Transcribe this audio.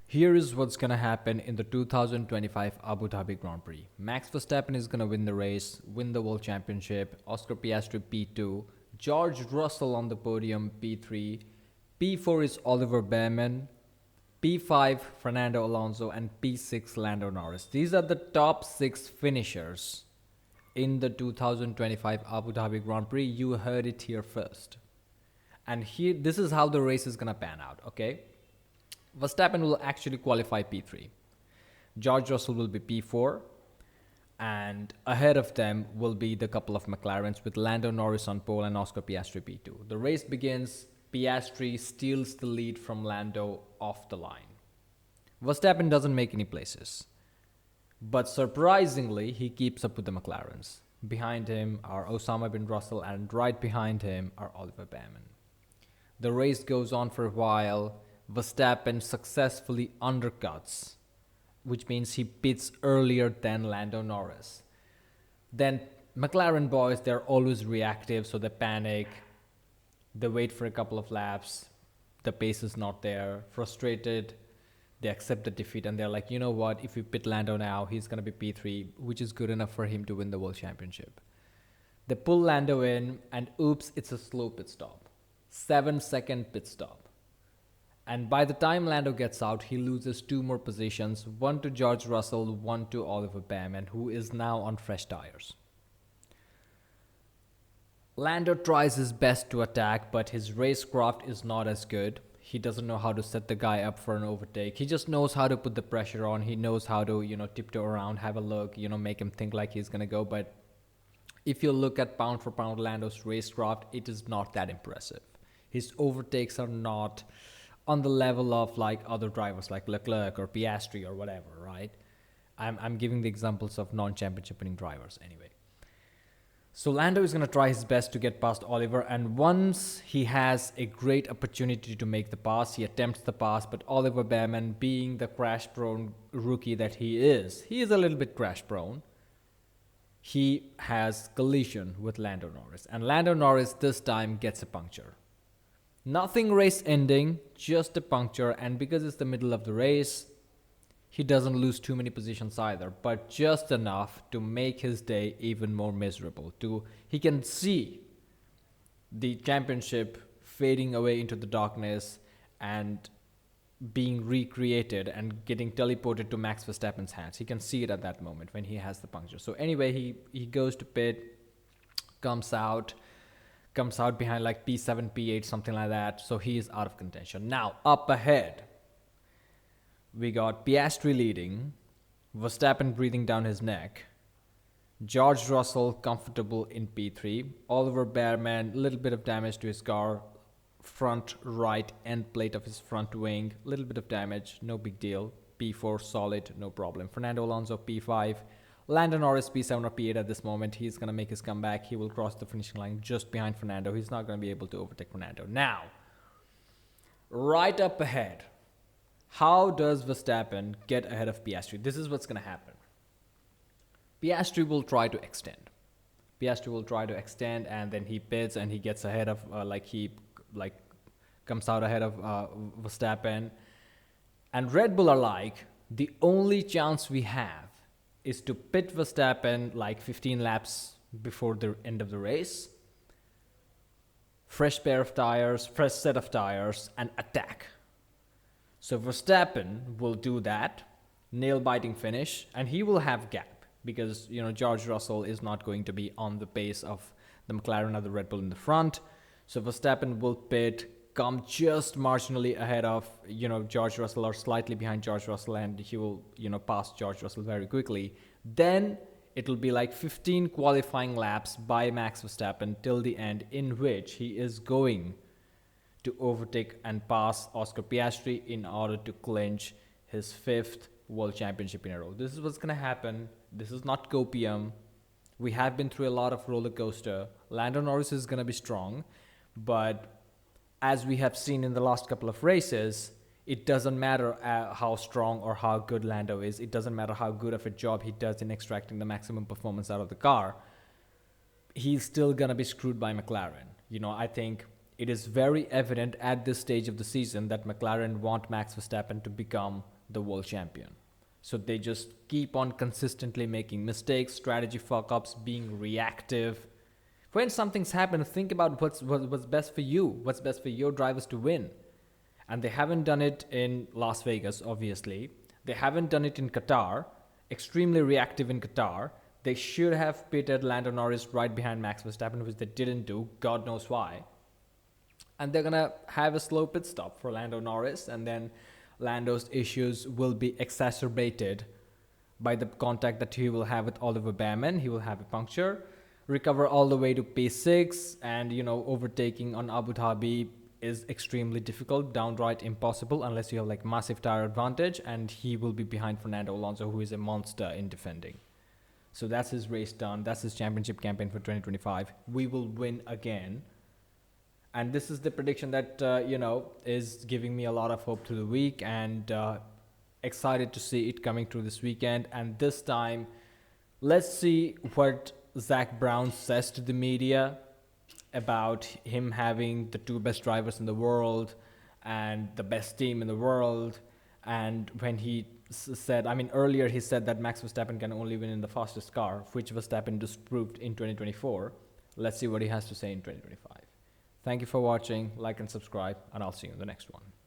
Here is what's going to happen in the 2025 Abu Dhabi Grand Prix. Max Verstappen is going to win the race, win the World Championship, Oscar Piastri P2, George Russell on the podium P3, P4 is Oliver Bearman, P5 Fernando Alonso, and P6 Lando Norris. These are the top 6 finishers in the 2025 Abu Dhabi Grand Prix. You heard it here first. And here, this is how the race is going to pan out, okay? Verstappen will actually qualify P3. George Russell will be P4. And ahead of them will be the couple of McLarens with Lando Norris on pole and Oscar Piastri P2. The race begins. Piastri steals the lead from Lando off the line. Verstappen doesn't make any places. But surprisingly, he keeps up with the McLarens. Behind him are Osama bin Russell, and right behind him are Oliver Bearman. The race goes on for a while. Verstappen successfully undercuts, which means he pits earlier than Lando Norris. Then McLaren boys, they're always reactive, so they panic. They wait for a couple of laps. The pace is not there. Frustrated, they accept the defeat, and they're like, you know what, if we pit Lando now, he's going to be P3, which is good enough for him to win the World Championship. They pull Lando in, and oops, it's a slow pit stop. 7-second pit stop. And by the time Lando gets out, he loses 2 more positions, one to George Russell, one to Oliver Bearman, who is now on fresh tires. Lando tries his best to attack, but his racecraft is not as good. He doesn't know how to set the guy up for an overtake. He just knows how to put the pressure on. He knows how to, tiptoe around, have a look, make him think like he's going to go. But if you look at pound for pound Lando's racecraft, it is not that impressive. His overtakes are not on the level of like other drivers like Leclerc or Piastri or whatever, right? I'm giving the examples of non-championship winning drivers anyway. So Lando is going to try his best to get past Oliver, and once he has a great opportunity to make the pass, he attempts the pass, but Oliver Bearman, being the crash-prone rookie that he is a little bit crash-prone. He has collision with Lando Norris, and Lando Norris this time gets a puncture. Nothing race ending, just a puncture, and because it's the middle of the race, he doesn't lose too many positions either, but just enough to make his day even more miserable. He can see the championship fading away into the darkness and being recreated and getting teleported to Max Verstappen's hands. He can see it at that moment when he has the puncture. So anyway, he goes to pit, comes out behind like P7, P8, something like that. So he is out of contention. Now, up ahead, we got Piastri leading, Verstappen breathing down his neck, George Russell comfortable in P3, Oliver Bearman, a little bit of damage to his car, front right end plate of his front wing, a little bit of damage, no big deal, P4 solid, no problem. Fernando Alonso P5, Lando Norris P7 or P8 at this moment. He's going to make his comeback. He will cross the finishing line just behind Fernando. He's not going to be able to overtake Fernando. Now, right up ahead, how does Verstappen get ahead of Piastri? This is what's going to happen. Piastri will try to extend. And then he pits and he gets ahead of, comes out ahead of Verstappen. And Red Bull are like, the only chance we have is to pit Verstappen like 15 laps before the end of the race. Fresh set of tires, and attack. So Verstappen will do that, nail-biting finish, and he will have gap because, George Russell is not going to be on the pace of the McLaren or the Red Bull in the front. So Verstappen will pit, come just marginally ahead of, George Russell or slightly behind George Russell, and he will, pass George Russell very quickly. Then it will be like 15 qualifying laps by Max Verstappen till the end, in which he is going to overtake and pass Oscar Piastri in order to clinch his 5th World Championship in a row. This is what's going to happen. This is not copium. We have been through a lot of roller coaster. Lando Norris is going to be strong, but as we have seen in the last couple of races, it doesn't matter how strong or how good Lando is. It doesn't matter how good of a job he does in extracting the maximum performance out of the car. He's still going to be screwed by McLaren. I think it is very evident at this stage of the season that McLaren want Max Verstappen to become the world champion. So they just keep on consistently making mistakes, strategy fuck ups, being reactive. When something's happened, think about what's best for you, what's best for your drivers to win. And they haven't done it in Las Vegas, obviously. They haven't done it in Qatar, extremely reactive in Qatar. They should have pitted Lando Norris right behind Max Verstappen, which they didn't do, God knows why. And they're gonna have a slow pit stop for Lando Norris, and then Lando's issues will be exacerbated by the contact that he will have with Oliver Bearman. He will have a puncture, recover all the way to P6, and overtaking on Abu Dhabi is extremely difficult, downright impossible, unless you have like massive tire advantage, and he will be behind Fernando Alonso, who is a monster in defending. So that's his race done. That's his championship campaign for 2025. We will win again. And this is the prediction that, is giving me a lot of hope to the week, and excited to see it coming through this weekend. And this time, let's see what Zach Brown says to the media about him having the two best drivers in the world and the best team in the world. And when he said, earlier he said that Max Verstappen can only win in the fastest car, which Verstappen disproved in 2024. Let's see what he has to say in 2025. Thank you for watching, like and subscribe, and I'll see you in the next one.